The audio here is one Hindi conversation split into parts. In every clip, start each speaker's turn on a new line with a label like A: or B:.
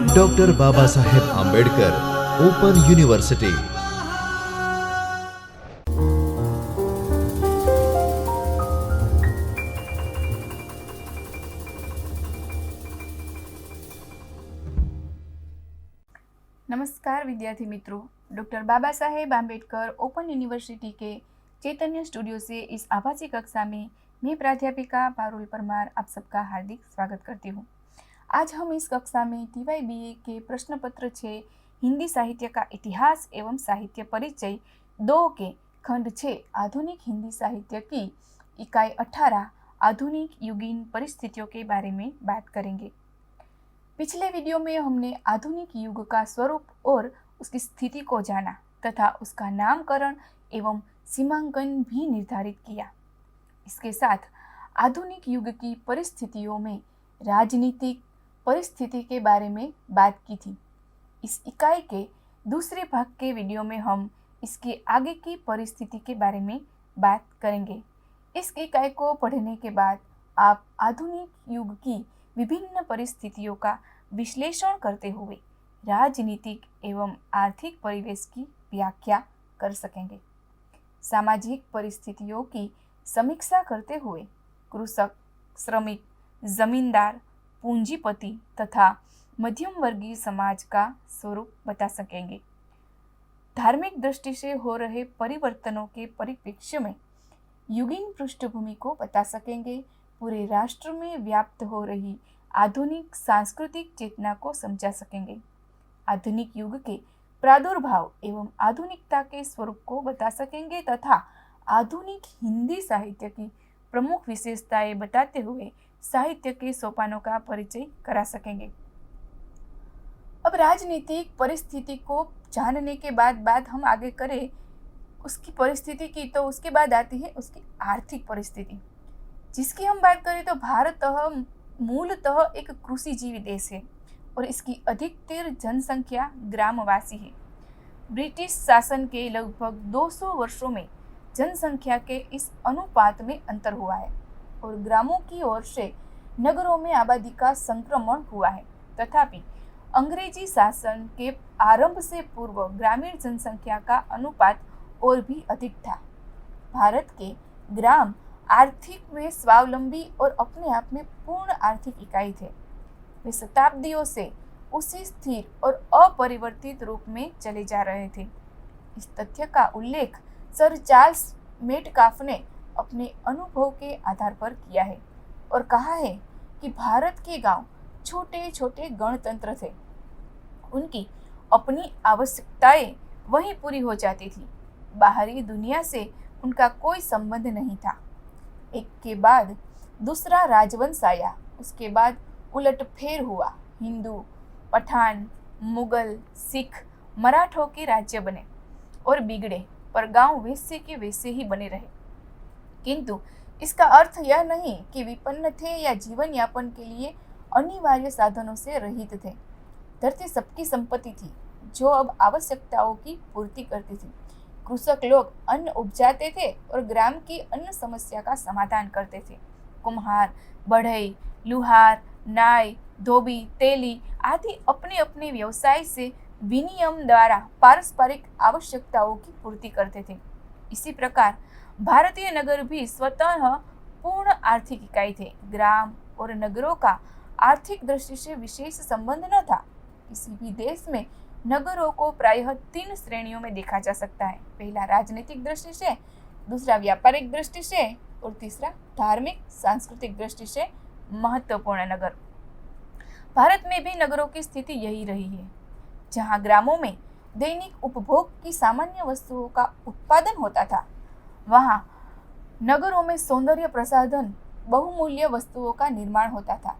A: Doctor Baba Saheb Ambedkar open university.
B: नमस्कार विद्यार्थी मित्रों, doctor Baba Saheb Ambedkar open university के चैतन्य स्टूडियो से इस आभासी कक्षा में मैं प्राध्यापिका पारुल परमार आप सबका हार्दिक स्वागत करती हूँ। आज हम इस कक्षा में TYBA के प्रश्न पत्र 6 हिंदी साहित्य का इतिहास एवं साहित्य परिचय 2 के खंड 6 आधुनिक हिंदी साहित्य की इकाई 18 आधुनिक युगीन परिस्थितियों के बारे में बात करेंगे। पिछले वीडियो में हमने आधुनिक युग का स्वरूप और उसकी स्थिति को जाना तथा उसका नामकरण एवं सीमांकन भी निर्धारित किया। इसके साथ आधुनिक युग की परिस्थितियों में राजनीतिक परिस्थिति के बारे में बात की थी। इस इकाई के दूसरे भाग के वीडियो में हम इसके आगे की परिस्थिति के बारे में बात करेंगे। इस इकाई को पढ़ने के बाद आप आधुनिक युग की विभिन्न परिस्थितियों का विश्लेषण करते हुए राजनीतिक एवं आर्थिक परिवेश की व्याख्या कर सकेंगे। सामाजिक परिस्थितियों की समीक्षा करते हुए कृषक, श्रमिक, जमींदार, पूंजीपति तथा मध्यम वर्गीय समाज का स्वरूप बता सकेंगे। धार्मिक दृष्टि से हो रहे परिवर्तनों के परिप्रेक्ष्य में युगीन पृष्ठभूमि को बता सकेंगे। पूरे राष्ट्र में व्याप्त हो रही आधुनिक सांस्कृतिक चेतना को समझा सकेंगे। आधुनिक युग के प्रादुर्भाव एवं आधुनिकता के स्वरूप को बता सकेंगे तथा आधुनिक हिंदी साहित्य की प्रमुख विशेषताएं बताते हुए साहित्य के सोपानों का परिचय करा सकेंगे। अब राजनीतिक परिस्थिति को जानने के बाद हम आगे करें उसकी परिस्थिति की, तो उसके बाद आती है उसकी आर्थिक परिस्थिति, जिसकी हम बात करें तो भारत मूलतः एक कृषिजीवी देश है और इसकी अधिकतर जनसंख्या ग्रामवासी है। ब्रिटिश शासन के लगभग 200 वर्षों में जनसंख्या के इस अनुपात में अंतर हुआ है और ग्रामों की ओर से नगरों में आबादी का संक्रमण हुआ है। तथापि अंग्रेजी शासन के आरंभ से पूर्व ग्रामीण जनसंख्या का अनुपात और भी अधिक था। भारत के ग्राम आर्थिक में स्वावलंबी और अपने आप में पूर्ण आर्थिक इकाई थे। वे शताब्दियों से उसी स्थिर और अपरिवर्तित रूप में चले जा रहे थे। इस तथ्य का उल्लेख सर चार्ल्स मेटकाफ ने अपने अनुभव के आधार पर किया है और कहा है कि भारत के गांव छोटे छोटे गणतंत्र थे। उनकी अपनी आवश्यकताएं वहीं पूरी हो जाती थी। बाहरी दुनिया से उनका कोई संबंध नहीं था। एक के बाद दूसरा राजवंश आया, उसके बाद उलटफेर हुआ। हिंदू, पठान, मुगल, सिख, मराठों के राज्य बने और बिगड़े, पर गांव वैसे के वैसे ही बने रहे। किंतु इसका अर्थ यह नहीं कि विपन्न थे या जीवन यापन के लिए अनिवार्य साधनों से रहित थे। धरती सबकी संपत्ति थी जो अब आवश्यकताओं की पूर्ति करती थी। कृषक लोग अन्न उपजाते थे और ग्राम की अन्न समस्या का समाधान करते थे। कुम्हार, बढ़ई, लुहार, नाई, धोबी, तेली आदि अपने अपने व्यवसाय से विनियम द्वारा पारस्परिक आवश्यकताओं की पूर्ति करते थे। इसी प्रकार भारतीय नगर भी स्वतः पूर्ण आर्थिक इकाई थे। ग्राम और नगरों का आर्थिक दृष्टि से विशेष संबंध न था। किसी भी देश में नगरों को प्रायः 3 श्रेणियों में देखा जा सकता है। पहला राजनीतिक दृष्टि से, दूसरा व्यापारिक दृष्टि से और तीसरा धार्मिक सांस्कृतिक दृष्टि से महत्वपूर्ण नगर। भारत में भी नगरों की स्थिति यही रही है। जहां ग्रामों में दैनिक उपभोग की सामान्य वस्तुओं का उत्पादन होता था, वहां नगरों में सौंदर्य प्रसाधन बहुमूल्य वस्तुओं का निर्माण होता था।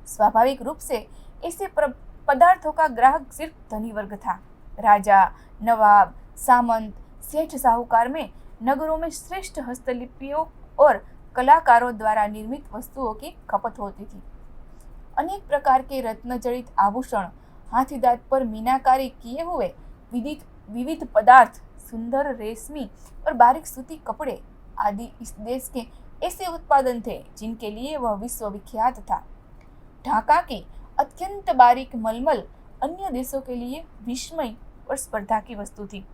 B: स्वाभाविक रूप से ऐसे पदार्थों का ग्राहक सिर्फ धनी वर्ग था। राजा, नवाब, सामंत, सेठ, साहूकार में नगरों में श्रेष्ठ हस्तलिपियों और कलाकारों द्वारा निर्मित वस्तुओं की खपत होती थी। अनेक प्रकार के रत्नजड़ित आभूषण, हाथीदांत पर मीनाकारी किए हुए विविध पदार्थ, सुंदर रेशमी और बारीक सूती कपड़े आदि इस देश के ऐसे उत्पादन थे जिनके लिए वह विश्व विख्यात था। ढाका की अत्यंत बारीक मलमल अन्य देशों के लिए विस्मय और स्पर्धा की वस्तु थी।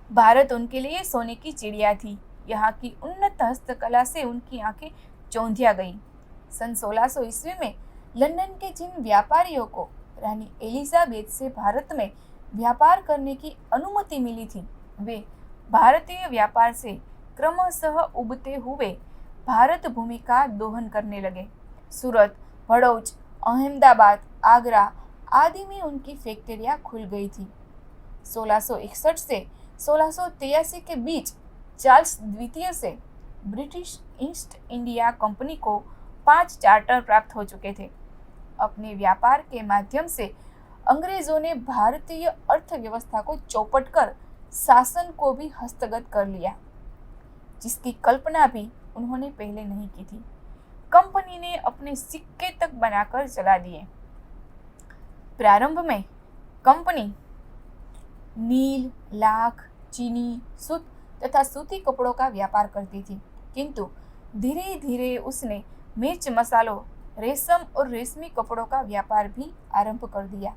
B: भारत उनके लिए सोने की चिड़िया थी। यहाँ की उन्नत हस्तकला से उनकी आंखें चौंधिया गईं। सन 1600 ईस्वी में लंदन के जिन व्यापारियों को रानी एलिजाबेथ से भारत में व्यापार करने की अनुमति मिली थी, वे भारतीय व्यापार से क्रमशः उबते हुए भारत भूमि का दोहन करने लगे। सूरत, भड़ौच, अहमदाबाद, आगरा आदि में उनकी फैक्ट्रियां खुल गई थी। 1661 से 1683 के बीच चार्ल्स द्वितीय से ब्रिटिश ईस्ट इंडिया कंपनी को 5 चार्टर प्राप्त हो चुके थे। अपने व्यापार के माध्यम से अंग्रेजों ने भारतीय अर्थव्यवस्था को चौपट कर शासन को भी हस्तगत कर लिया, जिसकी कल्पना भी उन्होंने पहले नहीं की थी। कंपनी ने अपने सिक्के तक बनाकर चला दिए। प्रारंभ में कंपनी नील, लाख, चीनी, सूत तथा सूती कपड़ों का व्यापार करती थी, किंतु धीरे धीरे उसने मिर्च मसालों, रेशम और रेशमी कपड़ों का व्यापार भी आरंभ कर दिया।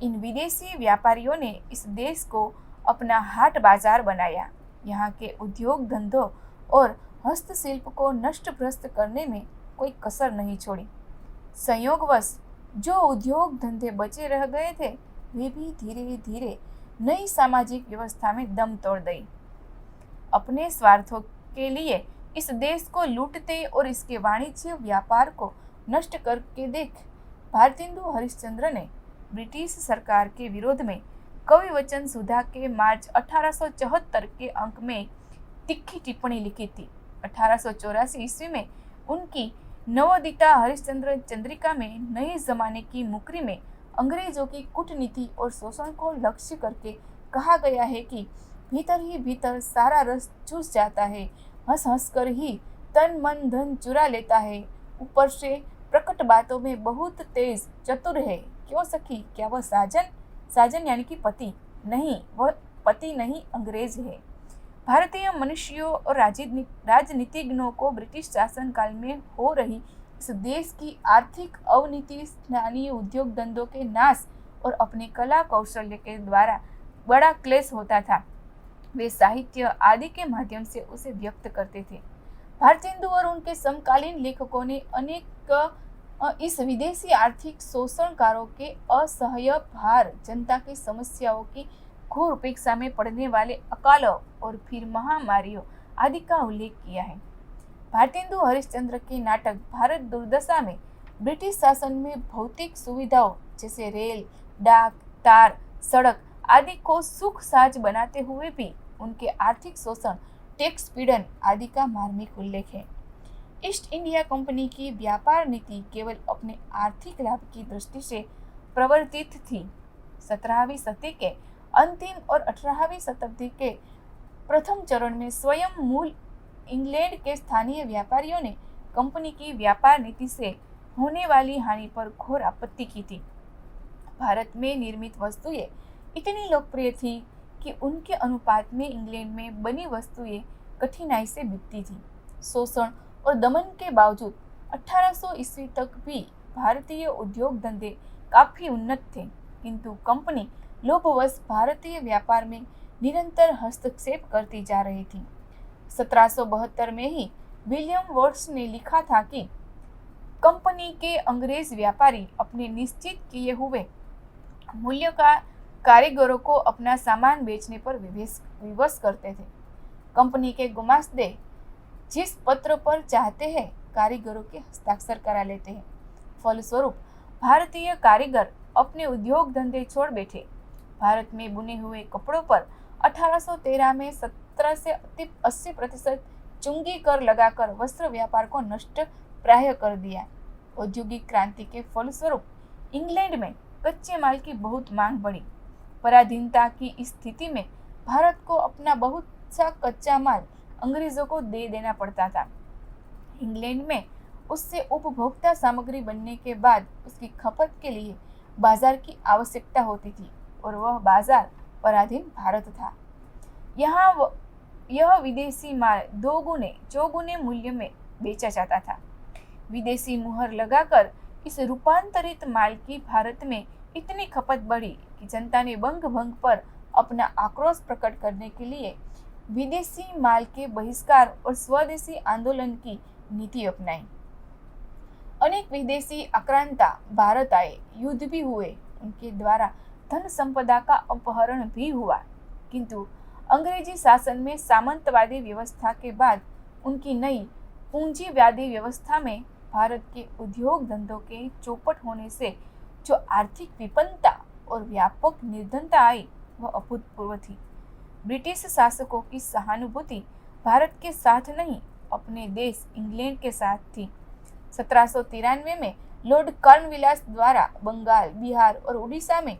B: इन विदेशी व्यापारियों ने इस देश को अपना हाट बाजार बनाया। यहाँ के उद्योग धंधों और हस्तशिल्प को नष्ट भ्रष्ट करने में कोई कसर नहीं छोड़ी। संयोगवश जो उद्योग धंधे बचे रह गए थे, वे भी धीरे धीरे नई सामाजिक व्यवस्था में दम तोड़ गई। अपने स्वार्थों के लिए इस देश को लूटते और इसके वाणिज्य व्यापार को नष्ट करके देख भारतेंदु हरिश्चंद्र ने ब्रिटिश सरकार के विरोध में कवि वचन सुधा के मार्च 1874 के अंक में तिखी टिप्पणी लिखी थी। 1884 ईस्वी में उनकी नवोदिता हरिश्चंद्र चंद्रिका में नए जमाने की मुकरी में अंग्रेजों की कूटनीति और शोषण को लक्ष्य करके कहा गया है कि भीतर ही भीतर सारा रस चूस जाता है, हंस हंस कर ही तन मन धन चुरा लेता है, ऊपर से प्रकट बातों में बहुत तेज चतुर है। क्यों सखी, क्या वह साजन? साजन यानी कि पति नहीं, वह पति नहीं, अंग्रेज है। भारतीय मनुष्यों और राजनीतिज्ञों को ब्रिटिश शासन काल में हो रही इस देश की आर्थिक अवनीति, स्थानीय उद्योग धंधों के नाश और अपने कला कौशल्य के द्वारा बड़ा क्लेश होता था। वे साहित्य आदि के माध्यम से उसे व्यक्त करते थे। भारतेंदु और उनके समकालीन लेखकों ने अनेक इस विदेशी आर्थिक शोषणकारों के असह्य भार, जनता की समस्याओं की घोर उपेक्षा में पड़ने वाले अकालों और फिर महामारियों आदि का उल्लेख किया है। भारतेंदु हरिश्चंद्र के नाटक भारत दुर्दशा में ब्रिटिश शासन में भौतिक सुविधाओं जैसे रेल, डाक, तार, सड़क आदि को सुख साज बनाते हुए भी उनके आर्थिक शोषण, टैक्स पीड़न आदि का मार्मिक उल्लेख है। ईस्ट इंडिया कंपनी की व्यापार नीति केवल अपने आर्थिक लाभ की दृष्टि से प्रवर्तित थी। 17वीं शताब्दी के अंतिम और 18वीं शताब्दी के प्रथम चरण में स्वयं मूल इंग्लैंड के स्थानीय व्यापारियों ने कंपनी की व्यापार नीति से होने वाली हानि पर घोर आपत्ति की थी। भारत में निर्मित वस्तुएं इतनी लोकप्रिय थी कि उनके अनुपात में इंग्लैंड में बनी वस्तुएं कठिनाई से बिकती थी। शोषण और दमन के बावजूद 1800 ईस्वी तक भी भारतीय उद्योग धंधे काफी उन्नत थे, किंतु कंपनी लोभवश भारतीय व्यापार में निरंतर हस्तक्षेप करती जा रही थी। 1772 में ही विलियम वॉट्स ने लिखा था कि कंपनी के अंग्रेज व्यापारी अपने निश्चित किए हुए मूल्य का कारीगरों को अपना सामान बेचने पर विवश करते थे। कंपनी के गुमास्ते जिस पत्र पर चाहते हैं कारीगरों के हस्ताक्षर करा लेते हैं। फलस्वरूप भारतीय कारीगर अपने उद्योग धंधे छोड़ बैठे। भारत में बुने हुए कपड़ों पर 1813 में 17 से 80% चुंगी कर लगाकर वस्त्र व्यापार को नष्ट प्राय कर दिया। औद्योगिक क्रांति के फलस्वरूप इंग्लैंड में कच्चे माल की बहुत मांग बढ़ी। पराधीनता की इस स्थिति में भारत को अपना बहुत सा कच्चा माल अंग्रेजों को दे देना पड़ता था। इंग्लैंड में उससे उपभोक्ता सामग्री बनने के बाद उसकी खपत के लिए बाजार की आवश्यकता होती थी और वह बाजार पराधीन भारत था। यहाँ यह विदेशी माल 2 गुने 4 गुने मूल्य में बेचा जाता था। विदेशी मुहर लगाकर इस रूपांतरित माल की भारत में इतनी खपत बढ़ी कि जनता ने बंग भंग पर अपना आक्रोश प्रकट करने के लिए विदेशी माल के बहिष्कार और स्वदेशी आंदोलन की नीति अपनाई। अनेक विदेशी आक्रांता भारत आए, युद्ध भी हुए, उनके द्वारा धन संपदा का अपहरण भी हुआ, किंतु अंग्रेजी शासन में सामंतवादी व्यवस्था के बाद उनकी नई पूंजीवादी व्यवस्था में भारत के उद्योग धंधों के चौपट होने से जो आर्थिक विपन्नता और व्यापक निर्धनता आई वह अभूतपूर्व थी। ब्रिटिश शासकों की सहानुभूति भारत के साथ नहीं, अपने देश इंग्लैंड के साथ थी। 1793 में लॉर्ड कॉर्नवालिस द्वारा बंगाल, बिहार और उड़ीसा में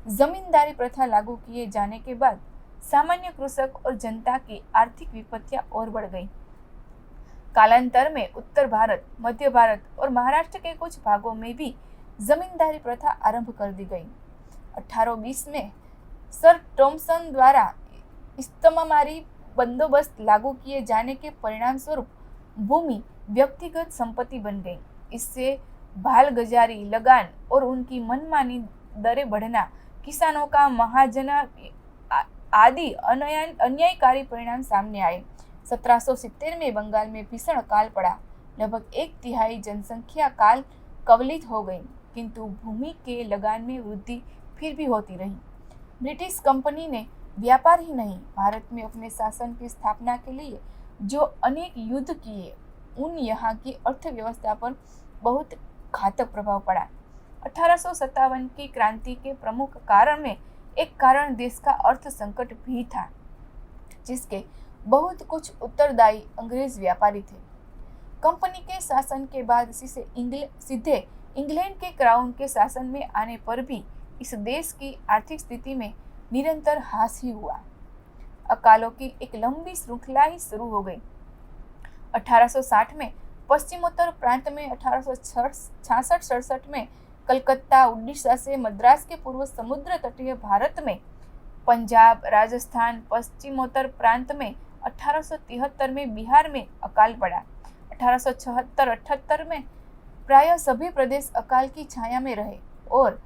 B: जमींदारी प्रथा लागू किए जाने के बाद सामान्य कृषक और जनता की आर्थिक विपत्तियां और बढ़ गई। कालांतर में उत्तर भारत, मध्य भारत और महाराष्ट्र के कुछ भागों में भी जमींदारी प्रथा आरंभ कर दी गई। 1820 में सर थॉमसन द्वारा इस्तेमारी बंदोबस्त लागू किए जाने के परिणाम स्वरूप भूमि व्यक्तिगत संपत्ति बन गई। इससे भालगजारी, लगान और उनकी मनमानी दरें बढ़ना, किसानों का महाजना आदि अन्यायकारी परिणाम सामने आए। 1770 में बंगाल में भीषण काल पड़ा। लगभग 1/3 जनसंख्या काल कवलित हो गई, किंतु भूमि के लगान में वृद्धि फिर भी होती रही। ब्रिटिश कंपनी ने व्यापार ही नहीं, भारत में अपने शासन की स्थापना के लिए जो अनेक युद्ध किए, उन यहाँ की अर्थव्यवस्था पर बहुत घातक प्रभाव पड़ा। 1857 की क्रांति के प्रमुख कारण में एक कारण देश का अर्थ संकट भी था, जिसके बहुत कुछ उत्तरदायी अंग्रेज व्यापारी थे। कंपनी के शासन के बाद सीधे इंग्लैंड के क्राउन के शासन में आने पर भी इस देश की आर्थिक स्थिति में निरंतर ह्रास ही हुआ। अकालों की एक लंबी श्रृंखला ही शुरू हो गई। 1860 में पश्चिमोत्तर प्रांत में, 1866-67 में कलकत्ता, उड़ीसा से मद्रास के पूर्व समुद्र तटीय भारत में, पंजाब, राजस्थान, पश्चिमोत्तर प्रांत में 1873 में बिहार में अकाल पड़ा। 1876-78 में प्राय सभी प्रदेश अकाल की छाया में रहे और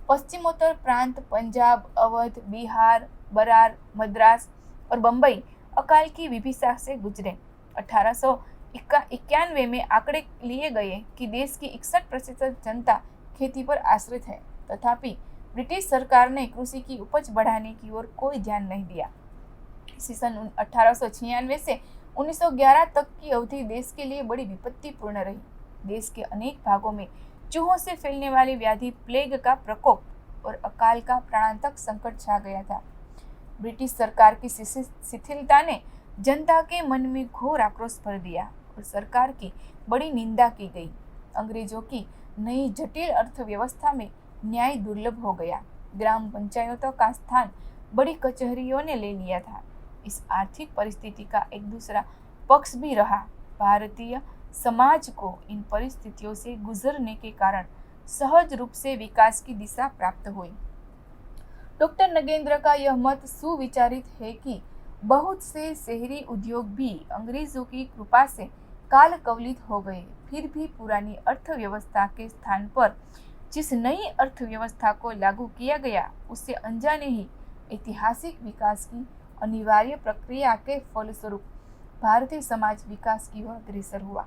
B: पश्चिमोत्तर प्रांत, पंजाब, अवध, बिहार, बरार, मद्रास और बंबई अकाल की विभीषा से गुजरे। 1891 में आंकड़े लिए गए कि देश की 61% जनता खेती पर आश्रित है, तथापि ब्रिटिश सरकार ने कृषि की उपज बढ़ाने की ओर कोई ध्यान नहीं दिया। इसी सन 1896 से 1911 तक की अवधि देश के लिए बड़ी विपत्तिपूर्ण रही। देश के अनेक भागों में चूहों से फैलने वाली व्याधि, प्लेग का प्रकोप और अकाल का प्राणांतक संकट छा गया था। ब्रिटिश सरकार की शिथिलता ने जनता के मन में घोर आक्रोश भर दिया और सरकार की बड़ी निंदा की गई। अंग्रेजों की नई जटिल अर्थव्यवस्था में न्याय दुर्लभ हो गया। ग्राम पंचायतों का स्थान बड़ी कचहरियों ने ले लिया था। इस आर्थिक परिस्थिति का एक दूसरा पक्ष भी रहा। भारतीय समाज को इन परिस्थितियों से गुजरने के कारण सहज रूप से विकास की दिशा प्राप्त हुई। डॉक्टर नगेंद्र का यह मत सुविचारित है कि बहुत से शहरी उद्योग भी अंग्रेजों की कृपा से काल कवलित हो गए, फिर भी पुरानी अर्थव्यवस्था के स्थान पर जिस नई अर्थव्यवस्था को लागू किया गया, उससे अनजाने ही ऐतिहासिक विकास की अनिवार्य प्रक्रिया के फलस्वरूप भारतीय समाज विकास की ओर अग्रसर हुआ।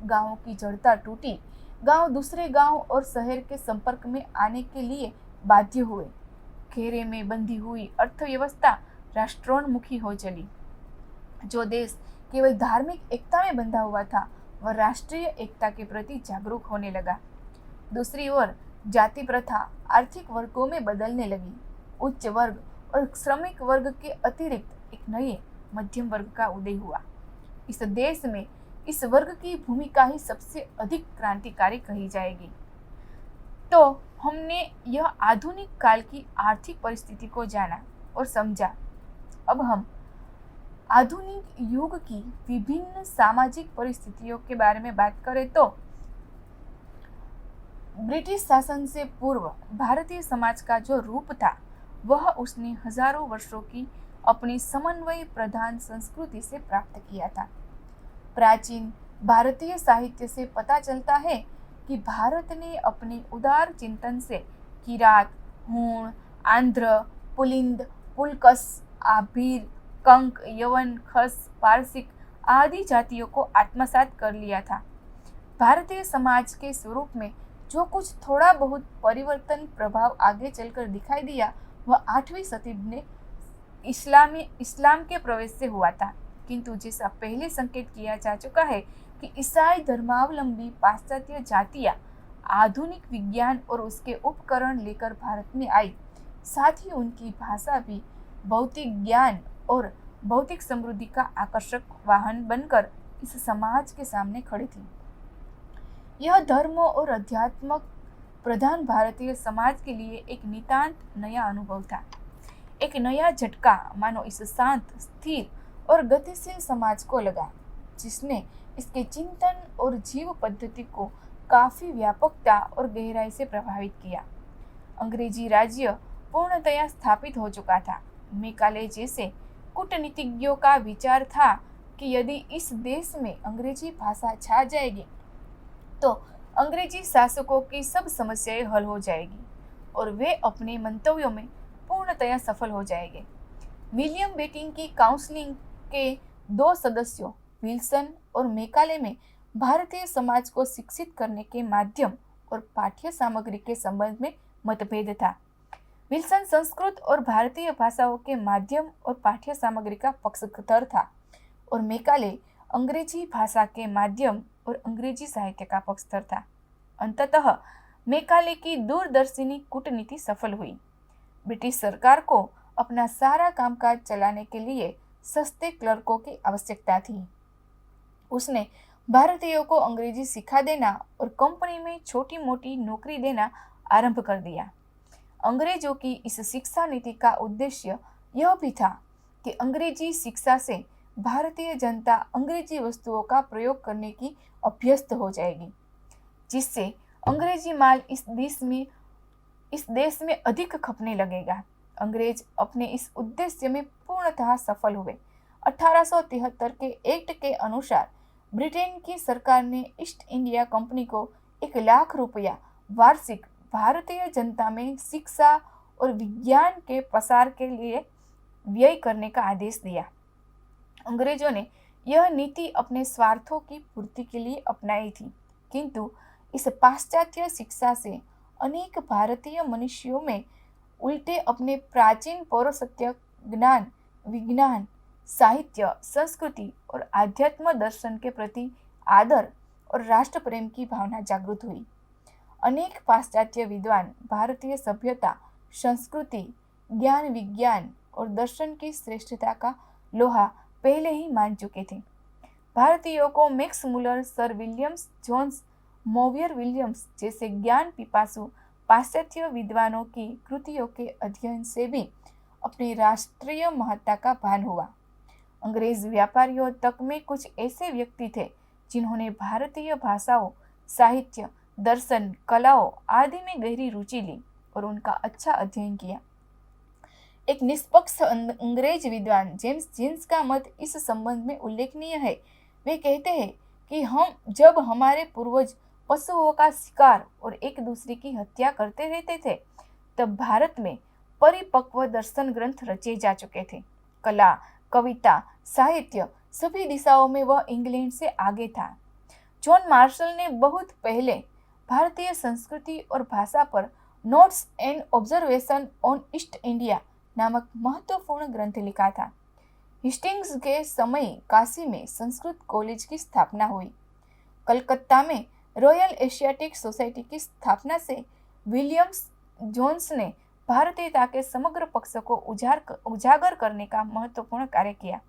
B: गांवों की जड़ता टूटी, गांव दूसरे गांव और शहर के संपर्क में आने के लिए बाध्य हुए। घेरे में बंधी हुई अर्थव्यवस्था राष्ट्रोन्मुखी हो चली। जो देश केवल धार्मिक एकता में बंधा हुआ था, वह राष्ट्रीय एकता के प्रति जागरूक होने लगा। दूसरी ओर जाति प्रथा आर्थिक वर्गों में बदलने लगी। उच्च वर्ग और श्रमिक वर्ग के अतिरिक्त एक नए मध्यम वर्ग का उदय हुआ। इस देश में इस वर्ग की भूमिका ही सबसे अधिक क्रांतिकारी कही जाएगी। तो हमने यह आधुनिक काल की आर्थिक परिस्थिति को जाना और समझा। अब हम आधुनिक युग की विभिन्न सामाजिक परिस्थितियों के बारे में बात करें तो ब्रिटिश शासन से पूर्व भारतीय समाज का जो रूप था, वह उसने हजारों वर्षों की अपनी समन्वय प्रधान संस्कृति से प्राप्त किया था। प्राचीन भारतीय साहित्य से पता चलता है कि भारत ने अपने उदार चिंतन से किरात, हूण, आंध्र, पुलिंद, पुलकस, आभीर, कंक, यवन, खस, पारसिक आदि जातियों को आत्मसात कर लिया था। भारतीय समाज के स्वरूप में जो कुछ थोड़ा बहुत परिवर्तन प्रभाव आगे चलकर दिखाई दिया वह 8वीं सदी में इस्लाम के प्रवेश से हुआ था। किंतु जैसा पहले संकेत किया जा चुका है कि ईसाई धर्मावलंबी पाश्चात्य जातियां आधुनिक विज्ञान और उसके उपकरण लेकर भारत में आई, साथ ही उनकी भाषा भी भौतिक ज्ञान और भौतिक समृद्धि का आकर्षक वाहन बनकर इस समाज के सामने खड़ी थी। यह धर्म और अध्यात्म प्रधान भारतीय समाज के लिए एक नितांत नया अनुभव था, एक नया झटका मानो इस शांत, स्थिर और गतिशील समाज को लगा, जिसने इसके चिंतन और जीव पद्धति को काफी व्यापकता और गहराई से प्रभावित किया। अंग्रेजी राज्य पूर्णतया स्थापित हो चुका था। मेकाले जैसे कूटनीतिज्ञों का विचार था कि यदि इस देश में अंग्रेजी भाषा छा जाएगी तो अंग्रेजी शासकों की सब समस्याएं हल हो जाएगी और वे अपने मंतव्यों में पूर्णतया सफल हो जाएंगे। विलियम बेटिंग की काउंसिलिंग के 2 सदस्यों विल्सन और मेकाले में भारतीय समाज को शिक्षित करने के माध्यम और पाठ्य सामग्री के संबंध में मतभेद था। विल्सन संस्कृत और भारतीय भाषाओं के माध्यम और पाठ्य सामग्री का पक्षधर था और मेकाले अंग्रेजी भाषा के माध्यम और अंग्रेजी साहित्य का पक्षधर था। अंततः मेकाले की दूरदर्शिनी कूटनीति सफल हुई। ब्रिटिश सरकार को अपना सारा कामकाज चलाने के लिए सस्ते क्लर्कों की आवश्यकता थी। उसने भारतीयों को अंग्रेजी सिखा देना और कंपनी में छोटी मोटी नौकरी देना आरंभ कर दिया। अंग्रेजों की इस शिक्षा नीति का उद्देश्य यह भी था कि अंग्रेजी शिक्षा से भारतीय जनता अंग्रेजी वस्तुओं का प्रयोग करने की अभ्यस्त हो जाएगी, जिससे अंग्रेजी माल इस देश में अधिक खपने लगेगा। अंग्रेज अपने इस उद्देश्य में पूर्णतः सफल हुए। 1873 के एक्ट के अनुसार ब्रिटेन की सरकार ने ईस्ट इंडिया कंपनी को 1 लाख रुपया वार्षिक भारतीय जनता में शिक्षा और विज्ञान के प्रसार के लिए व्यय करने का आदेश दिया। अंग्रेजों ने यह नीति अपने स्वार्थों की पूर्ति के लिए अपनाई थी, किंतु इस पाश्चात्य शिक्षा से अनेक भारतीय मनुष्यों में उल्टे अपने प्राचीन पौरसत्य ज्ञान, विज्ञान, साहित्य, संस्कृति और आध्यात्म दर्शन के प्रति आदर और राष्ट्र प्रेम की भावना जागृत हुई। अनेक पाश्चात्य विद्वान भारतीय सभ्यता, संस्कृति, ज्ञान, विज्ञान और दर्शन की श्रेष्ठता का लोहा पहले ही मान चुके थे। भारतीयों को Max Muller, sir Williams Jones, Monier Williams जैसे ज्ञान पिपासु पाश्चात्य विद्वानों की कृतियों के अध्ययन से भी अपनी राष्ट्रीय महत्ता का भान हुआ। अंग्रेज व्यापारियों तक में कुछ ऐसे व्यक्ति थे जिन्होंने भारतीय भाषाओं, साहित्य, दर्शन, कलाओं आदि में गहरी रुचि ली और उनका अच्छा अध्ययन किया। एक निष्पक्ष अंग्रेज विद्वान जेम्स जीन्स का मत इस संबंध में उल्लेखनीय है। वे कहते हैं कि जब हमारे पूर्वज पशुओं का शिकार और एक दूसरे की हत्या करते रहते थे, तब भारत में परिपक्व दर्शन ग्रंथ रचे जा चुके थे। कला, कविता, साहित्य सभी दिशाओं में वह इंग्लैंड से आगे था। जॉन मार्शल ने बहुत पहले भारतीय संस्कृति और भाषा पर notes and observation on east India नामक महत्वपूर्ण ग्रंथ लिखा था। हिस्टिंग्स के समय काशी में संस्कृत कॉलेज की स्थापना हुई। कलकत्ता में रॉयल एशियाटिक सोसाइटी की स्थापना से विलियम्स जोन्स ने भारतीयता के समग्र पक्ष को उजागर करने का महत्वपूर्ण कार्य किया।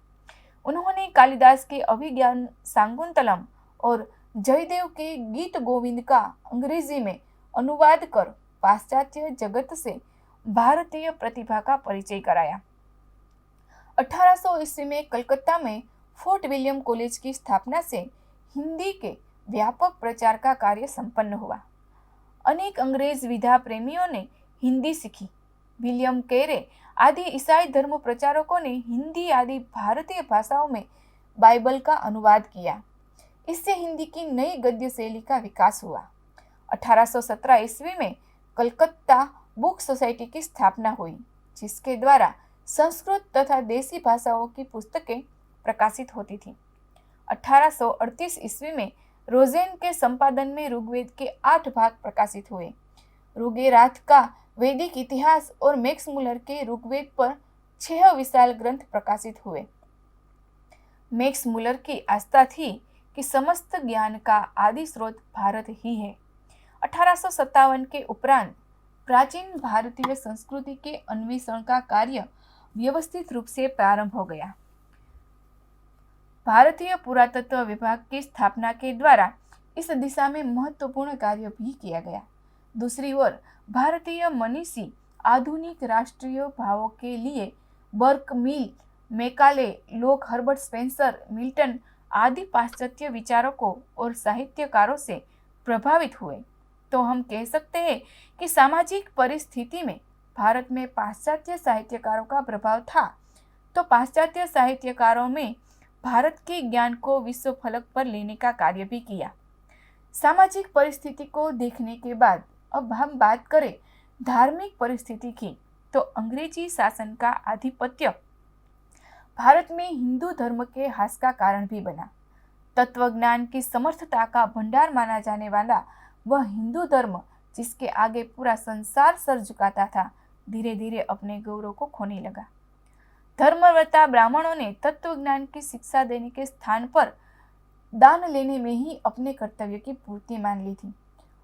B: उन्होंने कालिदास के अभिज्ञान शाकुंतलम और जयदेव के गीत गोविंद का अंग्रेजी में अनुवाद कर पाश्चात्य जगत से भारतीय प्रतिभा का परिचय कराया। 1800 ईस्वी में कलकत्ता में फोर्ट विलियम कॉलेज की स्थापना से हिंदी के व्यापक प्रचार का कार्य संपन्न हुआ। अनेक अंग्रेज विधा प्रेमियों ने हिंदी सीखी। विलियम कैरे आदि ईसाई धर्म प्रचारकों ने हिंदी आदि भारतीय भाषाओं में बाइबल का अनुवाद किया। इससे हिंदी की नई गद्य शैली का विकास हुआ। 1817 ईस्वी में कलकत्ता बुक सोसाइटी की स्थापना हुई, जिसके द्वारा संस्कृत तथा देसी भाषाओं की पुस्तकें प्रकाशित होती थी। 1838 ईस्वी में रोजेन के संपादन में ऋग्वेद के 8 भाग प्रकाशित हुए। ऋग्वेद का वैदिक इतिहास और मैक्स मुलर के ऋग्वेद पर 6 विशाल ग्रंथ प्रकाशित हुए। मैक्स मुलर की आस्था थी कि समस्त ज्ञान का आदि स्रोत भारत ही है। 1857 के उपरांत प्राचीन भारतीय संस्कृति के अन्वेषण का कार्य व्यवस्थित रूप से प्रारंभ हो गया। भारतीय पुरातत्व विभाग की स्थापना के द्वारा इस दिशा में महत्वपूर्ण कार्य भी किया गया। दूसरी ओर भारतीय मनीषी आधुनिक राष्ट्रीय भावों के लिए बर्क मिल, मैकाले, लोक, हर्बर्ट स्पेंसर, मिल्टन आदि पाश्चात्य विचारकों और साहित्यकारों से प्रभावित हुए। तो हम कह सकते हैं कि सामाजिक परिस्थिति में भारत में पाश्चात्य साहित्यकारों का प्रभाव था, तो पाश्चात्य साहित्यकारों में भारत के ज्ञान को विश्व फलक पर लेने का कार्य भी किया। सामाजिक परिस्थिति को देखने के बाद अब हम बात करें धार्मिक परिस्थिति की, तो अंग्रेजी शासन का आधिपत्य भारत में हिंदू धर्म के ह्रास का कारण भी बना। तत्वज्ञान की समर्थता का भंडार माना जाने वाला वह हिंदू धर्म, जिसके आगे पूरा संसार सर झुकाता था, धीरे धीरे अपने गौरव को खोने लगा। धर्मव्रता ब्राह्मणों ने तत्वज्ञान की शिक्षा देने के स्थान पर दान लेने में ही अपने कर्तव्य की पूर्ति मान ली थी।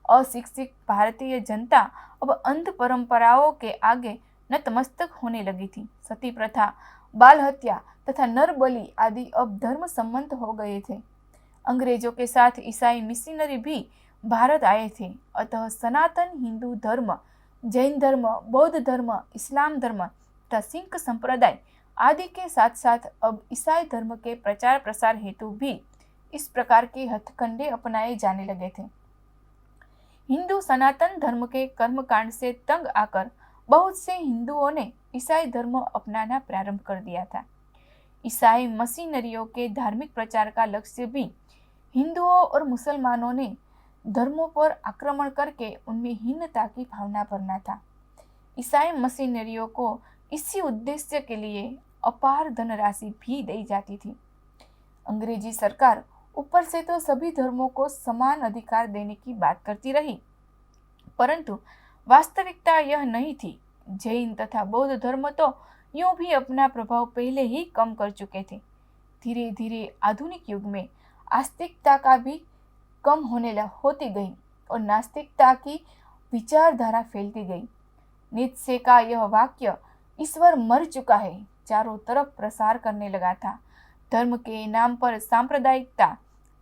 B: अशिक्षित भारतीय जनता अब अंध परंपराओं के आगे नतमस्तक होने लगी थी। सती प्रथा, बाल हत्या तथा नर बलि आदि अब धर्म सम्मत हो गए थे। अंग्रेजों के साथ ईसाई मिशनरी भी भारत आए थे। अतः सनातन हिंदू धर्म, जैन धर्म, बौद्ध धर्म, इस्लाम धर्म तथा सिख संप्रदाय आदि के साथ साथ अब ईसाई धर्म के प्रचार प्रसार हेतु भी इस प्रकार के हथकंडे अपनाए जाने लगे थे। हिंदू सनातन धर्म के कर्मकांड से तंग आकर बहुत से हिंदुओं ने ईसाई धर्म अपनाना प्रारंभ कर दिया था। ईसाई मशीनरियों के धार्मिक प्रचार का लक्ष्य भी हिंदुओं और मुसलमानों ने धर्मों पर आक्रमण करके उनमें हीनता की भावना भरना था। ईसाई मशीनरियों को इसी उद्देश्य के लिए अपार धनराशि भी दी जाती थी। अंग्रेजी सरकार ऊपर से तो सभी धर्मों को समान अधिकार देने की बात करती रही, परंतु वास्तविकता यह नहीं थी। जैन तथा बौद्ध धर्म तो यूं भी अपना प्रभाव पहले ही कम कर चुके थे। धीरे धीरे आधुनिक युग में आस्तिकता का भी कम होती गई और नास्तिकता की विचारधारा फैलती गई। नीत्शे का यह वाक्य ईश्वर मर चुका है चारों तरफ प्रसार करने लगा था। धर्म के नाम पर सांप्रदायिकता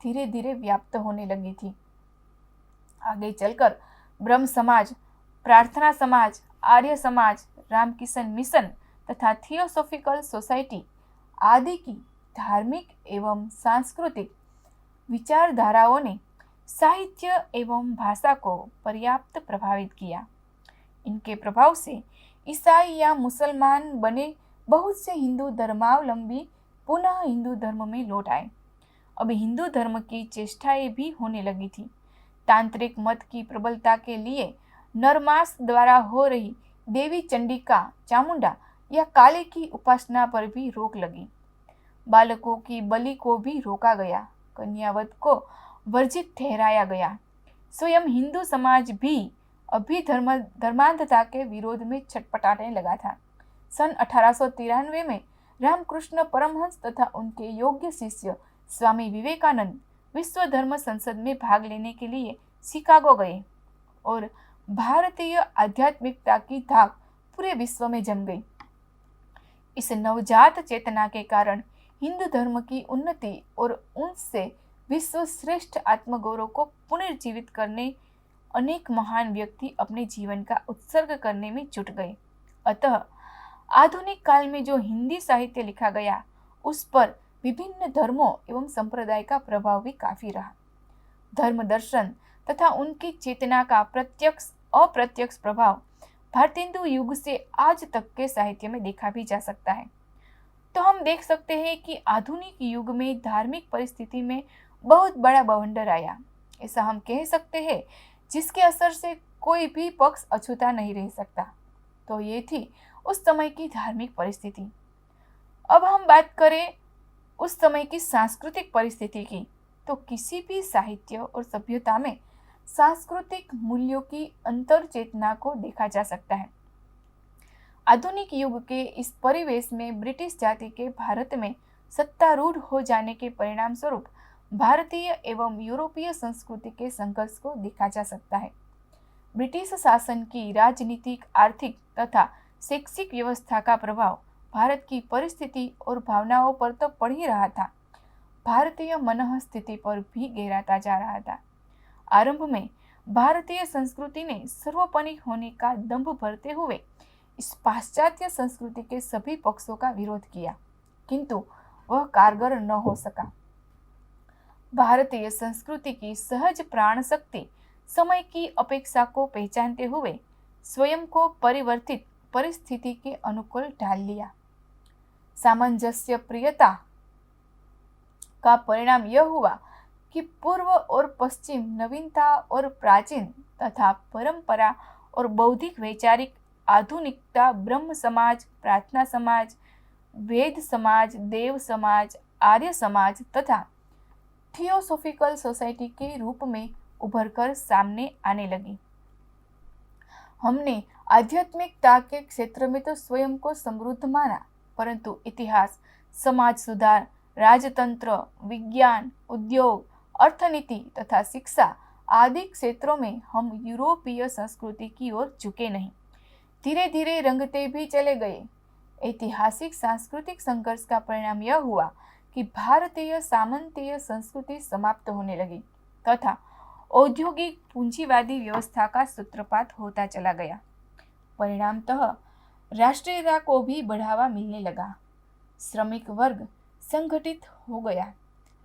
B: धीरे धीरे व्याप्त होने लगी थी। आगे चलकर ब्रह्म समाज, प्रार्थना समाज, आर्य समाज, रामकिशन मिशन तथा थियोसॉफिकल सोसाइटी आदि की धार्मिक एवं सांस्कृतिक विचारधाराओं ने साहित्य एवं भाषा को पर्याप्त प्रभावित किया। इनके प्रभाव से ईसाई या मुसलमान बने बहुत से हिंदू धर्मावलंबी पुनः हिंदू धर्म में लौट आए। अब हिंदू धर्म की चेष्टाएं भी होने लगी थी। तांत्रिक मत की प्रबलता के लिए नरमास द्वारा हो रही देवी चंडिका, चामुंडा या काली की उपासना पर भी रोक लगी। बालकों की बलि को भी रोका गया। कन्यावध को वर्जित ठहराया गया। स्वयं हिंदू समाज भी अभी धर्मांधता के विरोध में छटपटाने लगा था। सन 1893 में रामकृष्ण परमहंस तथा उनके योग्य शिष्य स्वामी विवेकानंद विश्व धर्म संसद में भाग लेने के लिए शिकागो गए और भारतीय आध्यात्मिकता की धाक पूरे विश्व में जम गई। इस नवजात चेतना के कारण हिंदू धर्म की उन्नति और उनसे विश्व श्रेष्ठ आत्मगौरव को पुनर्जीवित करने अनेक महान व्यक्ति अपने जीवन का उत्सर्ग करने में जुट गए। अतः आधुनिक काल में जो हिंदी साहित्य लिखा गया उस पर विभिन्न धर्मों एवं संप्रदाय का प्रभाव भी काफी रहा। धर्म दर्शन तथा उनकी चेतना का प्रत्यक्ष अप्रत्यक्ष प्रभाव भारतेंदु युग से आज तक के साहित्य में देखा भी जा सकता है। तो हम देख सकते हैं कि आधुनिक युग में धार्मिक परिस्थिति में बहुत बड़ा बवंडर आया। ऐसा हम कह सकते हैं जिसके असर से कोई भी पक्ष अछूता नहीं रह सकता। तो ये थी उस समय की धार्मिक परिस्थिति। अब हम बात करें उस समय की सांस्कृतिक परिस्थिति की, तो किसी भी साहित्य और सभ्यता में सांस्कृतिक मूल्यों की अंतर चेतना को देखा जा सकता है। आधुनिक युग के इस परिवेश में ब्रिटिश जाति के भारत में सत्तारूढ़ हो जाने के परिणाम स्वरूप भारतीय एवं यूरोपीय संस्कृति के संघर्ष को देखा जा सकता है। ब्रिटिश शासन की राजनीतिक, आर्थिक तथा शैक्षिक व्यवस्था का प्रभाव भारत की परिस्थिति और भावनाओं पर तो पड़ ही रहा था, भारतीय मनःस्थिति पर भी गहराता जा रहा था। आरंभ में भारतीय संस्कृति ने सर्वोपरि होने का दंभ भरते हुए इस पाश्चात्य संस्कृति के सभी पक्षों का विरोध किया, किंतु वह कारगर न हो सका। भारतीय संस्कृति की सहज प्राण शक्ति समय की अपेक्षा को पहचानते हुए स्वयं को परिवर्तित परिस्थिति के अनुकूल ढाल लिया। सामंजस्य प्रियता का परिणाम यह हुआ कि पूर्व और पश्चिम, नवीनता और प्राचीन तथा परंपरा और बौद्धिक वैचारिक आधुनिकता, ब्रह्म समाज, प्रार्थना समाज, वेद समाज, देव समाज, आर्य समाज तथा थियोसॉफिकल सोसाइटी के रूप में उभरकर सामने आने लगी। हमने आध्यात्मिकता के क्षेत्र में तो स्वयं को समृद्ध माना, परंतु इतिहास, समाज सुधार, राजतंत्र, विज्ञान, उद्योग, अर्थनीति तथा शिक्षा आदि क्षेत्रों में हम यूरोपीय संस्कृति की ओर झुके नहीं, धीरे धीरे रंगते भी चले गए। ऐतिहासिक सांस्कृतिक संघर्ष का परिणाम यह हुआ कि भारतीय सामंतीय संस्कृति समाप्त होने लगी तथा औद्योगिक पूंजीवादी व्यवस्था का सूत्रपात होता चला गया। परिणामतः राष्ट्रीयता को भी बढ़ावा मिलने लगा। श्रमिक वर्ग संगठित हो गया।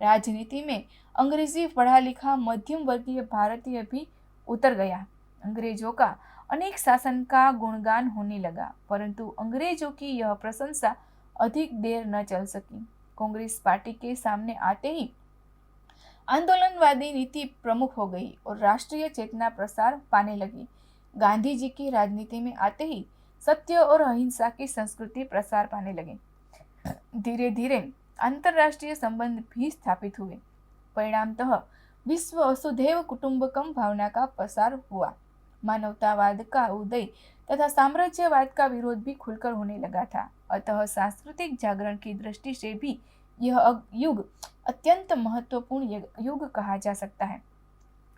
B: राजनीति में अंग्रेजी पढ़ा लिखा मध्यम वर्गीय भारतीय भी उतर गया। अंग्रेजों का अनेक शासन का गुणगान होने लगा, परंतु अंग्रेजों की यह प्रशंसा अधिक देर न चल सकी। कांग्रेस पार्टी के सामने आते ही आंदोलनवादी नीति प्रमुख हो गई और राष्ट्रीय चेतना प्रसार पाने लगी। गांधी जी की राजनीति में आते ही सत्य और अहिंसा की संस्कृति प्रसार पाने लगे। धीरे धीरे अंतरराष्ट्रीय संबंध भी स्थापित हुए। परिणामतः विश्व वसुधैव कुटुंबकम भावना का प्रसार हुआ। मानवतावाद का उदय तथा साम्राज्यवाद का विरोध भी खुलकर होने लगा था। अतः सांस्कृतिक जागरण की दृष्टि से भी यह युग अत्यंत महत्वपूर्ण युग कहा जा सकता है।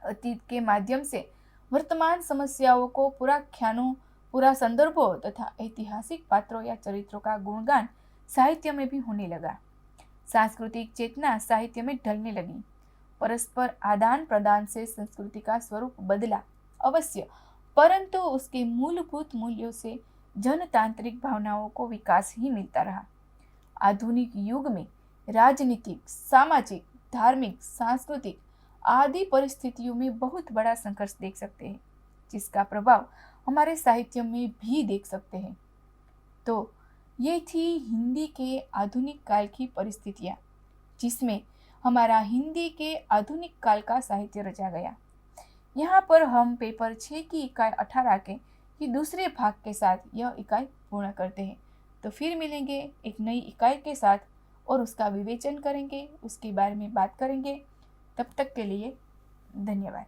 B: अतीत के माध्यम से वर्तमान समस्याओं को पुराख्यानों, पूरा संदर्भों तथा ऐतिहासिक पात्रों या चरित्रों का गुणगान साहित्य में भी होने लगा। सांस्कृतिक चेतना साहित्य में ढलने लगी। परस्पर आदान प्रदान से संस्कृति का स्वरूप बदला अवश्य, परंतु उसके मूलभूत मूल्यों से जनतांत्रिक भावनाओं को विकास ही मिलता रहा। आधुनिक युग में राजनीतिक, सामाजिक, धार्मिक, सांस्कृतिक आदि परिस्थितियों में बहुत बड़ा संघर्ष देख सकते हैं, जिसका प्रभाव हमारे साहित्य में भी देख सकते हैं। तो ये थी हिंदी के आधुनिक काल की परिस्थितियाँ, जिसमें हमारा हिंदी के आधुनिक काल का साहित्य रचा गया। यहाँ पर हम पेपर 6 की इकाई 18 के दूसरे भाग के साथ यह इकाई पूर्ण करते हैं। तो फिर मिलेंगे एक नई इकाई के साथ और उसका विवेचन करेंगे, उसके बारे में बात करेंगे। तब तक के लिए धन्यवाद।